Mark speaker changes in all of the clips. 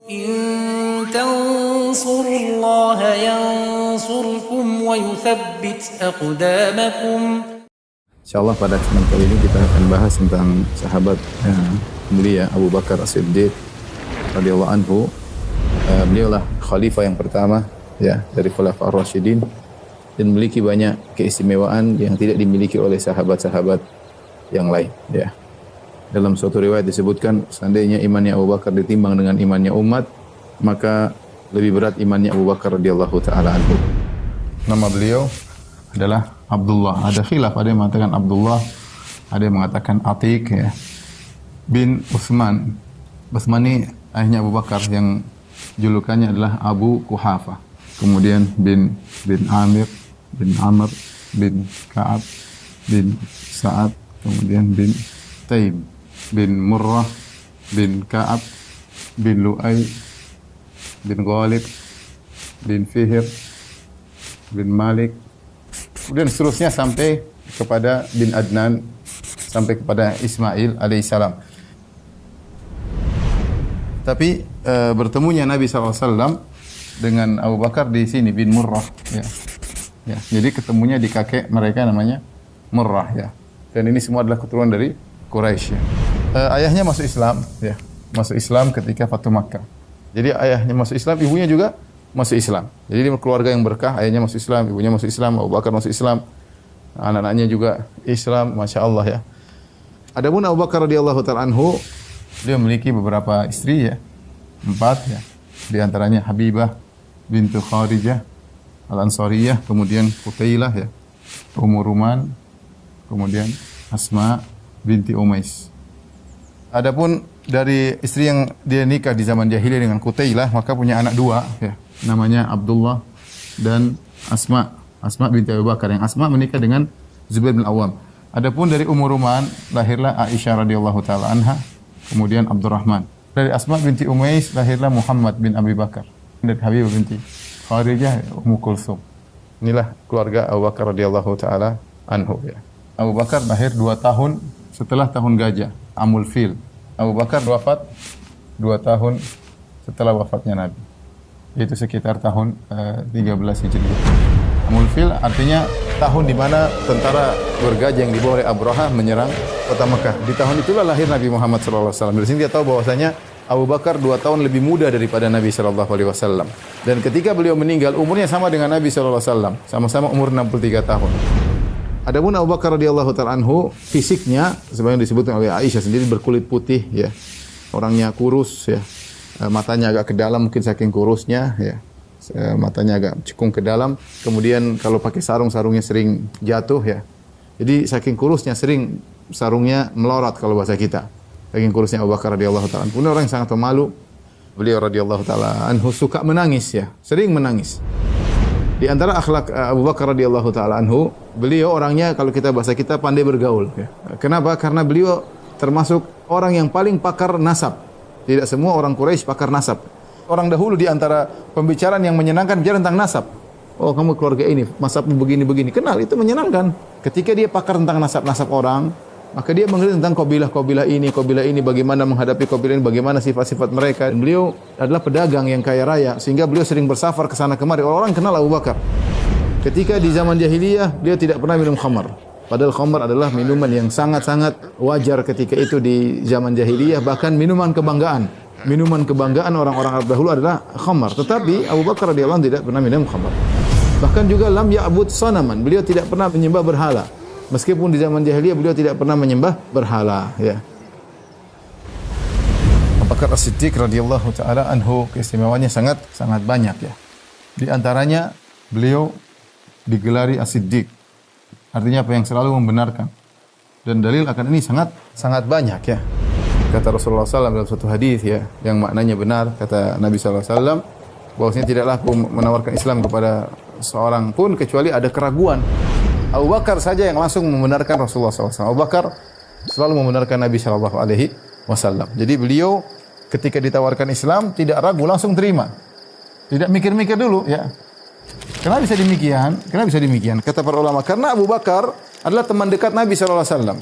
Speaker 1: In tansurullaha yansurkum wa yuthabbit aqdamakum.
Speaker 2: Insyaallah pada kesempatan kali ini kita akan bahas tentang sahabat mulia Abu Bakar As-Siddiq radhiyallahu anhu. Beliaulah khalifah yang pertama ya dari Khulafaur Rasyidin dan memiliki banyak keistimewaan yang tidak dimiliki oleh sahabat-sahabat yang lain ya. Dalam suatu riwayat disebutkan seandainya imannya Abu Bakar ditimbang dengan imannya umat, maka lebih berat imannya Abu Bakar radhiyallahu taala anhu. Nama beliau adalah Abdullah. Ada khilaf, ada yang mengatakan Abdullah, ada yang mengatakan Atiq ya. Bin Utsman. Utsman ini ayahnya Abu Bakar yang julukannya adalah Abu Quhafa. Kemudian bin Amir, bin Amr, bin Ka'ab, bin Sa'ad, kemudian bin Taim, bin Murrah, bin Ka'ab, bin Lu'ay, bin Ghalib, bin Fihr, bin Malik, kemudian seterusnya sampai kepada bin Adnan, sampai kepada Ismail alaihissalam. Tapi bertemunya Nabi SAW dengan Abu Bakar di sini bin Murrah ya. Ya, jadi ketemunya di kakek mereka namanya Murrah ya. Dan ini semua adalah keturunan dari Quraisy ya. Ayahnya masuk Islam ya. Masuk Islam ketika Fatu Makkah. Jadi ayahnya masuk Islam, ibunya juga masuk Islam. Jadi dia keluarga yang berkah, ayahnya masuk Islam, ibunya masuk Islam, Abu Bakar masuk Islam. Anak-anaknya juga Islam, Masya Allah ya. Adapun Abu Bakar radhiyallahu ta'ala anhu, dia memiliki beberapa istri ya. 4 ya. Di antaranya Habibah bintu Kharijah Al-Ansariyah, kemudian Qutailah ya. Ummu Ruman, kemudian Asma binti Umais. Adapun dari istri yang dia nikah di zaman jahiliyah dengan Qutailah, maka punya anak 2 ya. Namanya Abdullah dan Asma. Asma binti Abu Bakar. Yang Asma menikah dengan Zubair bin Awam. Adapun dari Ummu Ruman lahirlah Aisyah radhiyallahu taala anha, kemudian Abdurrahman. Dari Asma binti Umais lahirlah Muhammad bin Abi Bakar. Dari Habibah binti Kharijah Ummu Kulsum. Inilah keluarga Abu Bakar radhiyallahu taala anhu ya. Abu Bakar lahir 2 tahun setelah tahun gajah, Amul Fil. Abu Bakar wafat 2 tahun setelah wafatnya Nabi. Yaitu sekitar tahun 13 Hijriah. Amul Fil artinya tahun di mana tentara bergajah yang dibawa oleh Abraha menyerang kota Mekah. Di tahun itulah lahir Nabi Muhammad sallallahu alaihi wasallam. Dari sini dia tahu bahwasanya Abu Bakar 2 tahun lebih muda daripada Nabi sallallahu alaihi wasallam. Dan ketika beliau meninggal umurnya sama dengan Nabi sallallahu alaihi wasallam, sama-sama umur 63 tahun. Adapun Abu Bakar radhiyallahu ta'ala anhu, fisiknya sebagaimana disebutkan oleh Aisyah sendiri berkulit putih ya. Orangnya kurus ya. Matanya agak ke dalam mungkin saking kurusnya ya. Matanya agak cekung ke dalam. Kemudian kalau pakai sarung, sarungnya sering jatuh ya. Jadi saking kurusnya sering sarungnya melorot kalau bahasa kita. Saking kurusnya Abu Bakar radhiyallahu ta'ala anhu. Orang yang sangat pemalu. Beliau radhiyallahu ta'ala anhu suka menangis ya. Sering menangis. Di antara akhlak Abu Bakar radhiyallahu ta'ala anhu, beliau orangnya kalau kita bahasa kita pandai bergaul ya. Kenapa? Karena beliau termasuk orang yang paling pakar nasab. Tidak semua orang Quraisy pakar nasab. Orang dahulu di antara pembicaraan yang menyenangkan bicara tentang nasab. Oh, kamu keluarga ini, nasabmu begini-begini. Kenal, itu menyenangkan. Ketika dia pakar tentang nasab-nasab orang, maka dia mengerti tentang kabilah ini, bagaimana menghadapi kabilah ini, bagaimana sifat-sifat mereka. Dan beliau adalah pedagang yang kaya raya, sehingga beliau sering bersafar ke sana kemari. Orang kenal Abu Bakar. Ketika di zaman jahiliyah, beliau tidak pernah minum khamar. Padahal khamar adalah minuman yang sangat-sangat wajar ketika itu di zaman jahiliyah, bahkan minuman kebanggaan. Minuman kebanggaan orang-orang Arab dahulu adalah khamar. Tetapi Abu Bakar radhiyallahu anhu tidak pernah minum khamar. Bahkan juga lam ya'bud sanaman. Beliau tidak pernah menyembah berhala. Meskipun di zaman jahiliyah beliau tidak pernah menyembah berhala ya. Abu Bakar As-Siddiq radhiyallahu taala anhu keistimewaannya sangat banyak ya. Di antaranya beliau digelari As-Siddiq. Artinya apa yang selalu membenarkan. Dan dalil akan ini sangat banyak ya. Kata Rasulullah SAW dalam suatu hadis ya, yang maknanya benar, kata Nabi SAW, bahwasanya tidaklah aku menawarkan Islam kepada seorang pun kecuali ada keraguan. Abu Bakar saja yang langsung membenarkan Rasulullah SAW. Abu Bakar selalu membenarkan Nabi SAW. Jadi beliau ketika ditawarkan Islam tidak ragu, langsung terima. Tidak mikir-mikir dulu ya. Kenapa bisa demikian? Kata para ulama, karena Abu Bakar adalah teman dekat Nabi SAW.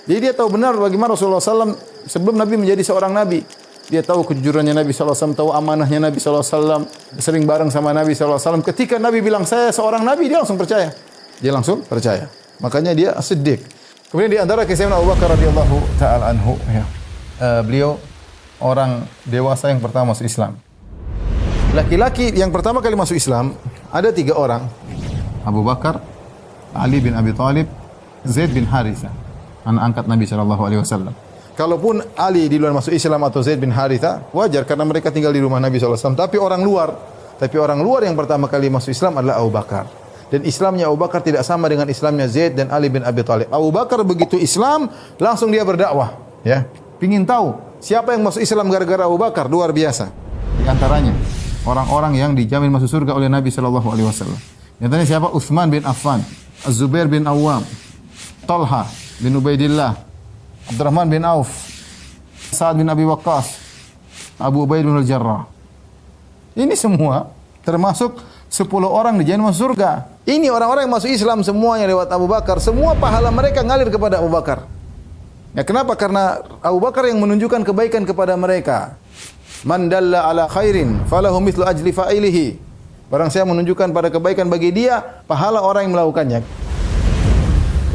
Speaker 2: Jadi dia tahu benar bagaimana Rasulullah SAW sebelum Nabi menjadi seorang Nabi. Dia tahu kejujurannya Nabi SAW, tahu amanahnya Nabi SAW, sering bareng sama Nabi SAW. Ketika Nabi bilang saya seorang Nabi, dia langsung percaya. Dia langsung percaya. Makanya dia Siddiq. Kemudian di antara kisah Abu Bakar radhiyallahu taala anhu, ya. Beliau orang dewasa yang pertama masuk Islam. Laki-laki yang pertama kali masuk Islam ada 3 orang. Abu Bakar, Ali bin Abi Thalib, Zaid bin Harithah, anak angkat Nabi sallallahu alaihi wasallam. Kalaupun Ali di luar masuk Islam atau Zaid bin Harithah, wajar karena mereka tinggal di rumah Nabi sallallahu alaihi wasallam. Tapi orang luar yang pertama kali masuk Islam adalah Abu Bakar. Dan Islamnya Abu Bakar tidak sama dengan Islamnya Zaid dan Ali bin Abi Thalib. Abu Bakar begitu Islam, langsung dia berdakwah, ya. Pingin tahu siapa yang masuk Islam gara-gara Abu Bakar, luar biasa. Di antaranya orang-orang yang dijamin masuk surga oleh Nabi sallallahu alaihi wasallam. Di antaranya siapa? Utsman bin Affan, Az-Zubair bin Awwam, Talha bin Ubaidillah, Abdurrahman bin Auf, Sa'ad bin Abi Waqqas, Abu Ubaid bin Al-Jarrah. Ini semua termasuk 10 orang dijamin masuk surga. Ini orang-orang yang masuk Islam semuanya lewat Abu Bakar. Semua pahala mereka ngalir kepada Abu Bakar. Ya, kenapa? Karena Abu Bakar yang menunjukkan kebaikan kepada mereka. Man dalla ala khairin falahu mithlu ajli fa'ilihi. Barang saya menunjukkan pada kebaikan bagi dia, pahala orang yang melakukannya.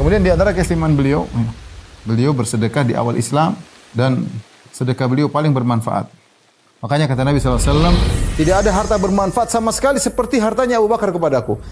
Speaker 2: Kemudian di antara keistimewaan beliau bersedekah di awal Islam dan sedekah beliau paling bermanfaat. Makanya kata Nabi SAW, tidak ada harta bermanfaat sama sekali seperti hartanya Abu Bakar kepadaku.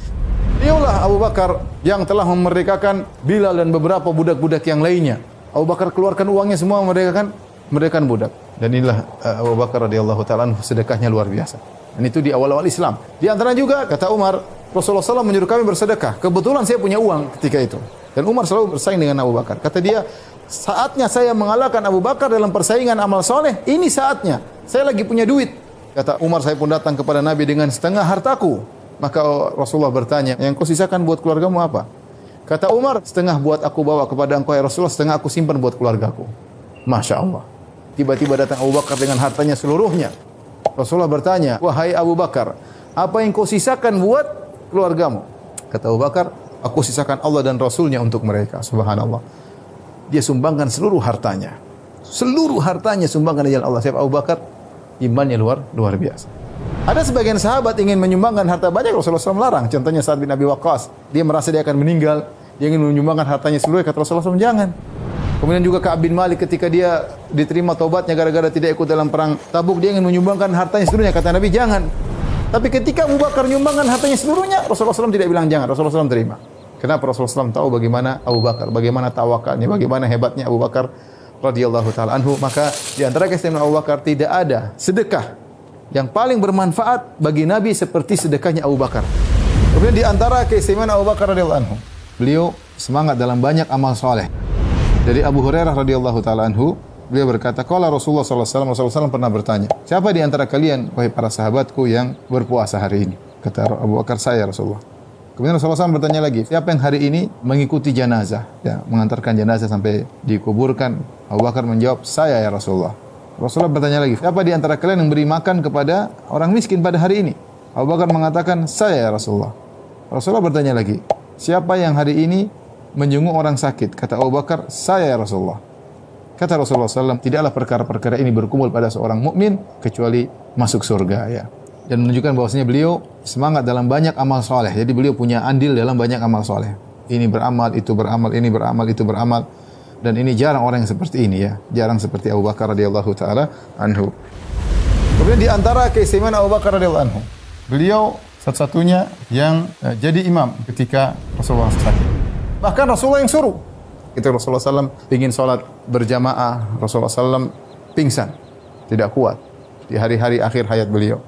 Speaker 2: Dialah Abu Bakar yang telah memerdekakan Bilal dan beberapa budak-budak yang lainnya. Abu Bakar keluarkan uangnya semua memerdekakan budak. Dan inilah Abu Bakar radhiyallahu ta'ala sedekahnya luar biasa. Dan itu di awal-awal Islam. Di antara juga kata Umar, Rasulullah SAW menyuruh kami bersedekah. Kebetulan saya punya uang ketika itu. Dan Umar selalu bersaing dengan Abu Bakar. Kata dia, saatnya saya mengalahkan Abu Bakar dalam persaingan amal soleh. Ini saatnya. Saya lagi punya duit. Kata Umar, saya pun datang kepada Nabi dengan setengah hartaku. Maka Rasulullah bertanya, yang kau sisakan buat keluargamu apa? Kata Umar, setengah buat aku bawa kepada engkau ya Rasulullah, setengah aku simpan buat keluargaku. Masya Allah. Tiba-tiba datang Abu Bakar dengan hartanya seluruhnya. Rasulullah bertanya, wahai Abu Bakar, apa yang kau sisakan buat keluargamu? Kata Abu Bakar, aku sisakan Allah dan Rasulnya untuk mereka. Subhanallah. Dia sumbangkan seluruh hartanya. Seluruh hartanya sumbangkan di jalan Allah. Siapa Abu Bakar? Imannya luar biasa. Ada sebagian sahabat ingin menyumbangkan harta banyak, Rasulullah SAW melarang. Contohnya Sa'ad bin Abi Waqqas. Dia merasa dia akan meninggal. Dia ingin menyumbangkan hartanya seluruhnya. Kata Rasulullah SAW, jangan. Kemudian juga Ka'ab bin Malik ketika dia diterima taubatnya gara-gara tidak ikut dalam perang Tabuk, dia ingin menyumbangkan hartanya seluruhnya. Kata Nabi, jangan. Tapi ketika Abu Bakar menyumbangkan hartanya seluruhnya, Rasulullah SAW tidak bilang jangan. Rasulullah SAW terima. Kenapa? Rasulullah SAW tahu bagaimana Abu Bakar, bagaimana tawakalnya, bagaimana hebatnya Abu Bakar radhiyallahu ta'ala anhu. Maka di antara keistimewaan Abu Bakar, tidak ada sedekah yang paling bermanfaat bagi Nabi seperti sedekahnya Abu Bakar. Kemudian di antara keistimewaan Abu Bakar radhiyallahu anhu, beliau semangat dalam banyak amal soleh. Dari Abu Hurairah radhiyallahu ta'ala anhu, beliau berkata, qala Rasulullah SAW, Rasulullah SAW pernah bertanya, siapa di antara kalian, wahai para sahabatku, yang berpuasa hari ini? Kata Abu Bakar, saya Rasulullah. Kemudian Rasulullah SAW bertanya lagi, siapa yang hari ini mengikuti jenazah, ya, mengantarkan jenazah sampai dikuburkan? Abu Bakar menjawab, saya ya Rasulullah. Rasulullah bertanya lagi, siapa di antara kalian yang beri makan kepada orang miskin pada hari ini? Abu Bakar mengatakan, saya ya Rasulullah. Rasulullah bertanya lagi, siapa yang hari ini menjenguk orang sakit? Kata Abu Bakar, saya ya Rasulullah. Kata Rasulullah SAW, tidaklah perkara-perkara ini berkumpul pada seorang mukmin kecuali masuk surga, ya. Dan menunjukkan bahwasanya beliau semangat dalam banyak amal soleh. Jadi beliau punya andil dalam banyak amal soleh. Ini beramal, itu beramal, ini beramal, itu beramal. Dan ini jarang orang yang seperti ini, ya. Jarang seperti Abu Bakar radhiyallahu ta'ala anhu. Kemudian di antara keistimewaan Abu Bakar radhiyallahu anhu, beliau satu-satunya yang jadi imam ketika Rasulullah sakit. Bahkan Rasulullah yang suruh. Itu Rasulullah SAW ingin sholat berjamaah. Rasulullah SAW pingsan, tidak kuat di hari-hari akhir hayat beliau.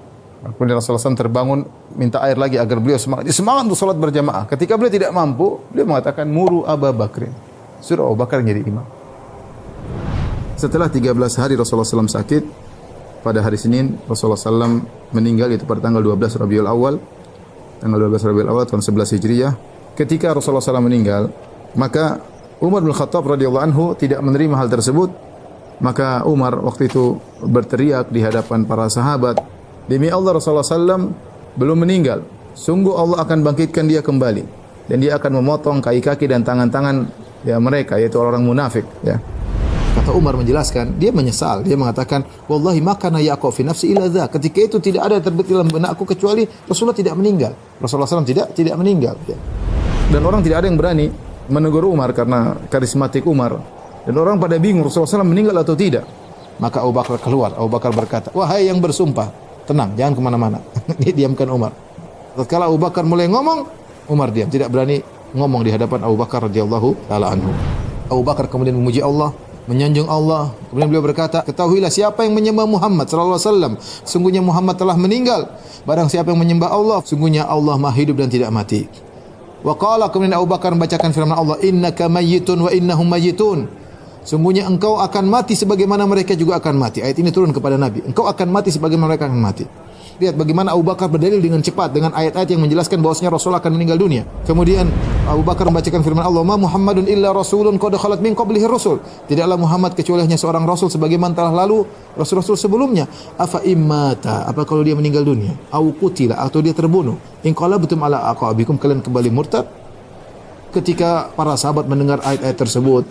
Speaker 2: Kemudian Rasulullah SAW terbangun, minta air lagi agar beliau semangat. Dia semangat untuk sholat berjamaah. Ketika beliau tidak mampu, beliau mengatakan, muru Abu Bakrin. Suruh Abu Bakar jadi imam. Setelah 13 hari Rasulullah SAW sakit, pada hari Senin Rasulullah SAW meninggal, itu pada tanggal 12 Rabiul Awal. Tanggal 12 Rabiul Awal tahun 11 Hijriah. Ketika Rasulullah SAW meninggal, maka Umar bin Khattab radhiyallahu anhu tidak menerima hal tersebut. Maka Umar waktu itu berteriak di hadapan para sahabat, demi Allah Rasulullah SAW belum meninggal. Sungguh Allah akan bangkitkan dia kembali. Dan dia akan memotong kaki-kaki dan tangan-tangan ya mereka, yaitu orang munafik. Ya.
Speaker 3: Kata Umar menjelaskan, dia menyesal. Dia mengatakan, wallahi ma kana yaqa fi nafsi illa dza. Ketika itu tidak ada terbetik dalam benakku kecuali Rasulullah tidak meninggal. Rasulullah SAW tidak meninggal. Dan orang tidak ada yang berani menegur Umar karena karismatik Umar. Dan orang pada bingung Rasulullah SAW meninggal atau tidak. Maka Abu Bakar keluar. Abu Bakar berkata, wahai yang bersumpah, tenang, jangan kemana-mana. Dia diamkan Umar. Tatkala Abu Bakar mulai ngomong, Umar diam, tidak berani ngomong di hadapan Abu Bakar radhiyallahu taala anhu. Abu Bakar kemudian memuji Allah, menyanjung Allah. Kemudian beliau berkata, ketahuilah siapa yang menyembah Muhammad sallallahu alaihi wasallam, sungguhnya Muhammad telah meninggal. Barang siapa yang menyembah Allah, sungguhnya Allah Maha hidup dan tidak mati. Wa qala, kemudian Abu Bakar membacakan firman Allah, innaka mayyitun wa innahum mayyitun. Sungguhnya engkau akan mati sebagaimana mereka juga akan mati. Ayat ini turun kepada Nabi. Engkau akan mati sebagaimana mereka akan mati. Lihat bagaimana Abu Bakar berdalil dengan cepat dengan ayat-ayat yang menjelaskan bahwasanya Rasul akan meninggal dunia. Kemudian Abu Bakar membacakan firman Allah, "Ma Muhammadun illa rasulun qad khalat min qablihi rusul." Tidaklah Muhammad kecuali hanya seorang rasul sebagaimana telah lalu rasul-rasul sebelumnya. Afa immata, apa kalau dia meninggal dunia? Au qutila, atau dia terbunuh. In qalabtum ala aqabikum, kalian kembali murtad. Ketika para sahabat mendengar ayat-ayat tersebut,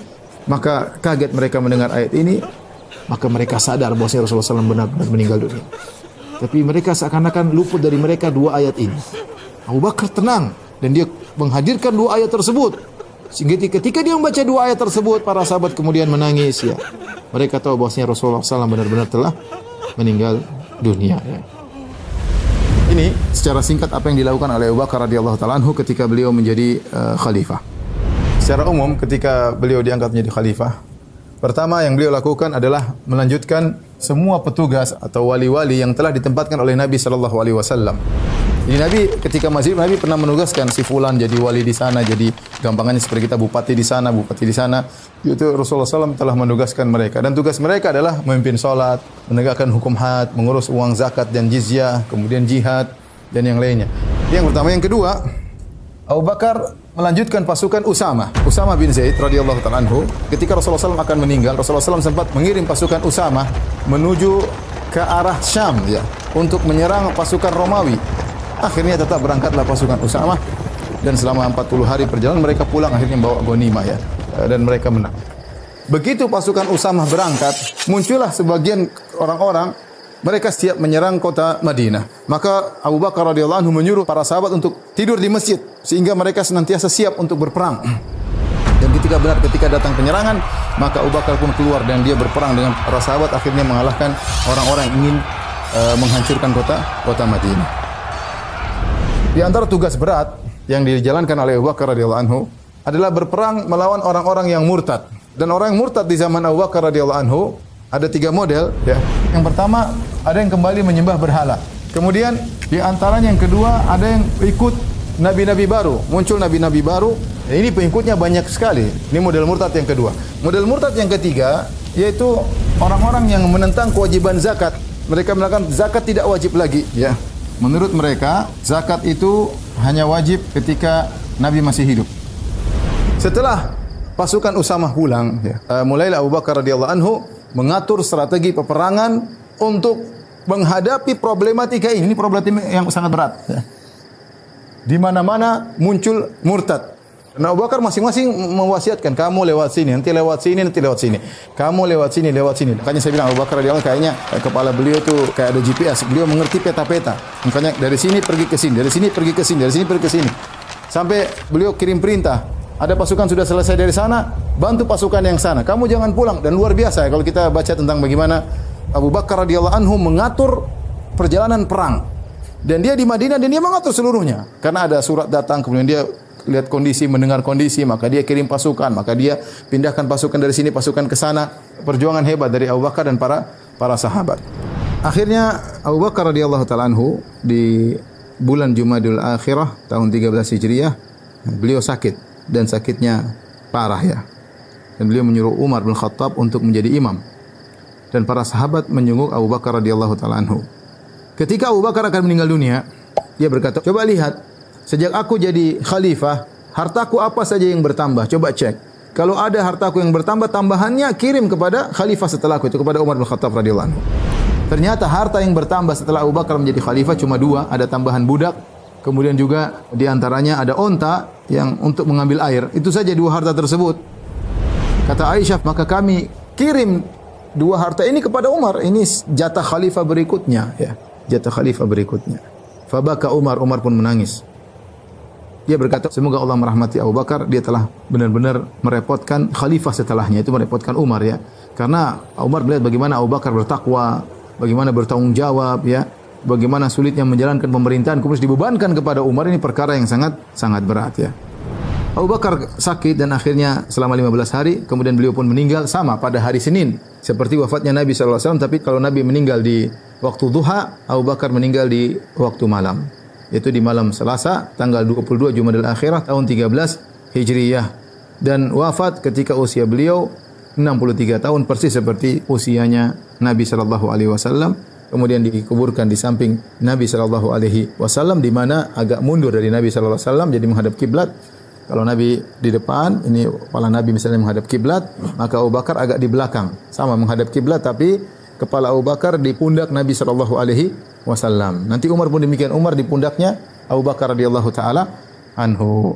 Speaker 3: maka kaget mereka mendengar ayat ini, maka mereka sadar bahwasanya Rasulullah SAW benar-benar meninggal dunia. Tapi mereka seakan-akan luput dari mereka dua ayat ini. Abu Bakar tenang dan dia menghadirkan dua ayat tersebut. Sehingga ketika dia membaca dua ayat tersebut, para sahabat kemudian menangis. Ya, mereka tahu bahwasanya Rasulullah SAW benar-benar telah meninggal dunia. Ya. Ini secara singkat apa yang dilakukan oleh Abu Bakar radhiyallahu taala anhu ketika beliau menjadi khalifah. Secara umum ketika beliau diangkat menjadi khalifah, pertama yang beliau lakukan adalah melanjutkan semua petugas atau wali-wali yang telah ditempatkan oleh Nabi sallallahu alaihi wasallam. Jadi Nabi ketika masih hidup, Nabi pernah menugaskan si fulan jadi wali di sana, jadi gampangannya seperti kita bupati di sana, bupati di sana. Itu Rasulullah SAW telah menugaskan mereka, dan tugas mereka adalah memimpin salat, menegakkan hukum had, mengurus uang zakat dan jizyah, kemudian jihad dan yang lainnya. Yang pertama, yang kedua, Abu Bakar melanjutkan pasukan Usama bin Zaid radhiyallahu ta'ala anhu. Ketika Rasulullah SAW akan meninggal, Rasulullah SAW sempat mengirim pasukan Usama menuju ke arah Syam ya, untuk menyerang pasukan Romawi. Akhirnya tetap berangkatlah pasukan Usama, dan selama 40 hari perjalanan mereka pulang akhirnya bawa ghanimah ya, dan mereka menang. Begitu pasukan Usama berangkat, muncullah sebagian orang-orang, mereka siap menyerang kota Madinah. Maka Abu Bakar radhiyallahu anhu menyuruh para sahabat untuk tidur di masjid sehingga mereka senantiasa siap untuk berperang. Dan ketika datang penyerangan, maka Abu Bakar pun keluar dan dia berperang dengan para sahabat, akhirnya mengalahkan orang-orang yang ingin menghancurkan kota Madinah. Di antara tugas berat yang dijalankan oleh Abu Bakar radhiyallahu anhu adalah berperang melawan orang-orang yang murtad. Dan orang yang murtad di zaman Abu Bakar radhiyallahu anhu ada 3 model ya. Yang pertama, ada yang kembali menyembah berhala. Kemudian di antaranya yang kedua, ada yang ikut nabi-nabi baru. Muncul nabi-nabi baru. Dan ini pengikutnya banyak sekali. Ini model murtad yang kedua. Model murtad yang ketiga yaitu orang-orang yang menentang kewajiban zakat. Mereka mengatakan zakat tidak wajib lagi ya. Menurut mereka, zakat itu hanya wajib ketika Nabi masih hidup. Setelah pasukan Usamah pulang, ya, mulailah Abu Bakar radhiyallahu anhu mengatur strategi peperangan untuk menghadapi problematika ini. Ini problematika yang sangat berat. Ya. Di mana-mana muncul murtad. Nah, Abu Bakar masing-masing mewasiatkan, kamu lewat sini, nanti lewat sini, nanti lewat sini. Kamu lewat sini, lewat sini. Makanya saya bilang Abu Bakar radhiyallahu anhu kayaknya kepala beliau tuh kayak ada GPS. Beliau mengerti peta-peta. Makanya dari sini pergi ke sini, dari sini pergi ke sini, dari sini pergi ke sini. Sampai beliau kirim perintah, ada pasukan sudah selesai dari sana, bantu pasukan yang sana. Kamu jangan pulang. Dan luar biasa ya, kalau kita baca tentang bagaimana Abu Bakar radhiyallahu anhu mengatur perjalanan perang. Dan dia di Madinah dan dia mengatur seluruhnya. Karena ada surat datang, kemudian dia lihat kondisi, mendengar kondisi, maka dia kirim pasukan, maka dia pindahkan pasukan dari sini, pasukan ke sana. Perjuangan hebat dari Abu Bakar dan para sahabat. Akhirnya Abu Bakar radhiyallahu ta'ala anhu di bulan Jumadil Akhirah tahun 13 Hijriah, beliau sakit dan sakitnya parah ya. Dan beliau menyuruh Umar bin Khattab untuk menjadi imam. Dan para sahabat menjenguk Abu Bakar radhiyallahu ta'ala anhu. Ketika Abu Bakar akan meninggal dunia, dia berkata, "Coba lihat, sejak aku jadi khalifah, hartaku apa saja yang bertambah? Coba cek. Kalau ada hartaku yang bertambah, tambahannya kirim kepada khalifah setelahku, itu kepada Umar bin Khattab radhiyallahu anhu." Ternyata harta yang bertambah setelah Abu Bakar menjadi khalifah cuma 2, ada tambahan budak, kemudian juga di antaranya ada onta yang untuk mengambil air. Itu saja 2 harta tersebut. Kata Aisyah, maka kami kirim dua harta ini kepada Umar. Ini jatah khalifah berikutnya, ya. Jatah khalifah berikutnya. Fabaka Umar, Umar pun menangis. Dia berkata, semoga Allah merahmati Abu Bakar, dia telah benar-benar merepotkan khalifah setelahnya, itu merepotkan Umar, ya. Karena Umar melihat bagaimana Abu Bakar bertakwa, bagaimana bertanggung jawab, ya. Bagaimana sulitnya menjalankan pemerintahan, kemudian dibebankan kepada Umar, ini perkara yang sangat berat, ya. Abu Bakar sakit dan akhirnya selama 15 hari, kemudian beliau pun meninggal sama pada hari Senin. Seperti wafatnya Nabi SAW, tapi kalau Nabi meninggal di waktu duha, Abu Bakar meninggal di waktu malam. Yaitu di malam Selasa, tanggal 22 Jumadil Akhirah, tahun 13 Hijriyah. Dan wafat ketika usia beliau 63 tahun, persis seperti usianya Nabi SAW. Kemudian dikuburkan di samping Nabi SAW, di mana agak mundur dari Nabi SAW, jadi menghadap kiblat. Kalau Nabi di depan, ini kepala Nabi misalnya menghadap kiblat, maka Abu Bakar agak di belakang, sama menghadap kiblat, tapi kepala Abu Bakar di pundak Nabi SAW. Nanti Umar pun demikian, Umar di pundaknya Abu Bakar radhiyallahu taala anhu.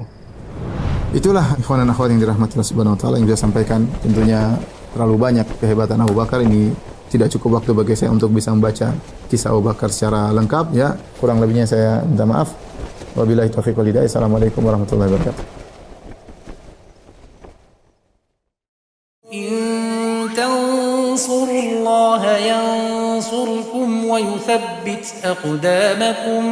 Speaker 3: Itulah ikhwan dan akhwat yang dirahmati Allah Subhanahu wa taala yang saya sampaikan. Tentunya terlalu banyak kehebatan Abu Bakar, ini tidak cukup waktu bagi saya untuk bisa membaca kisah Abu Bakar secara lengkap, ya. Kurang lebihnya saya minta maaf. Wabillahi taufiq wal hidayah. Assalamualaikum warahmatullahi wabarakatuh.
Speaker 1: إن تنصروا الله ينصركم ويثبت أقدامكم